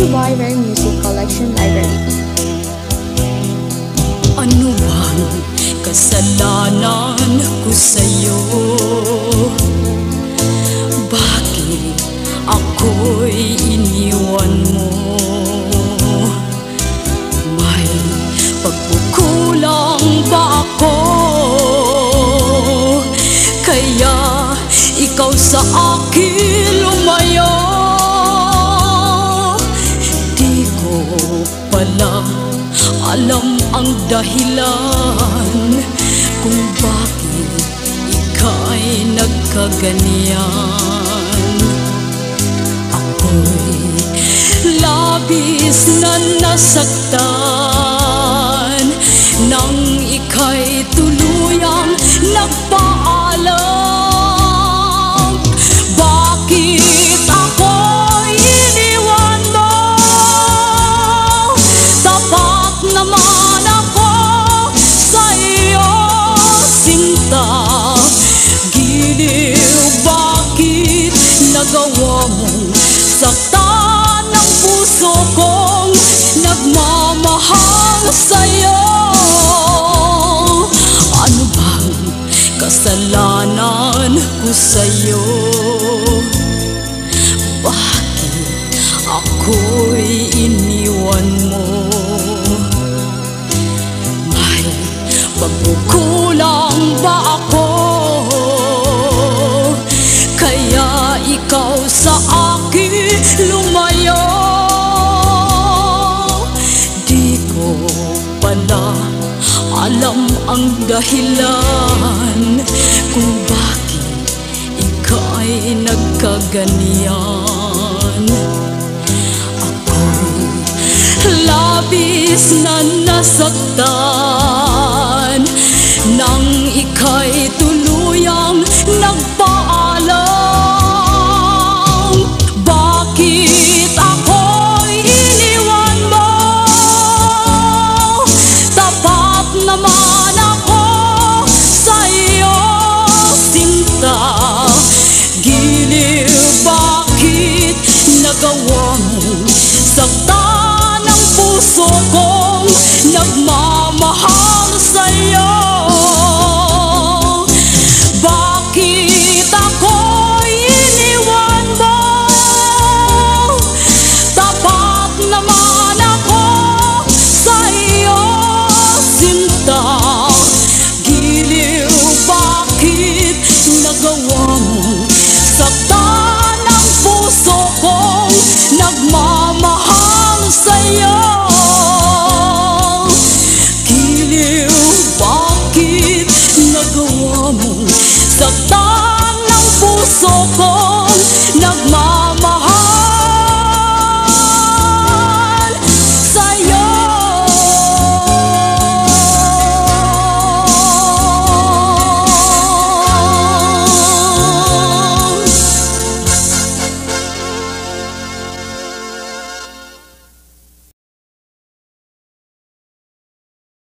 to buy Rare Music Collection Library. Ano bang kasalanan ko sa'yo? Bakit ako'y iniwan mo? May pagkukulang ba ako? Kaya ikaw sa akin lumayo. Di ko pala alam ang dahilan kung bakit ika'y nagkaganyan. Ako'y labis na nasaktan nang ika'y tuluyang nagpaalam. Bakit ako'y iniwan mo? Tapat naman ako sa iyo, sinta. Giliw, bakit nagawa mong saktan ang puso kong nagmamahal sa'yo? Ano bang kasalanan ko sa'yo? Bakit ako'y iniwan mo? May pagkukulang ba ako? Kaya ikaw sa akin lumayo. Di ko pala alam ang dahilan kung bakit ika'y nagkaganyan. Ako'y labis na nasaktan nang ika'y tuluyang nagpaalam. Bakit ako'y iniwan mo? Tapat naman ako sa iyo, sinta. Giliw, bakit nagawa mo saktan ang puso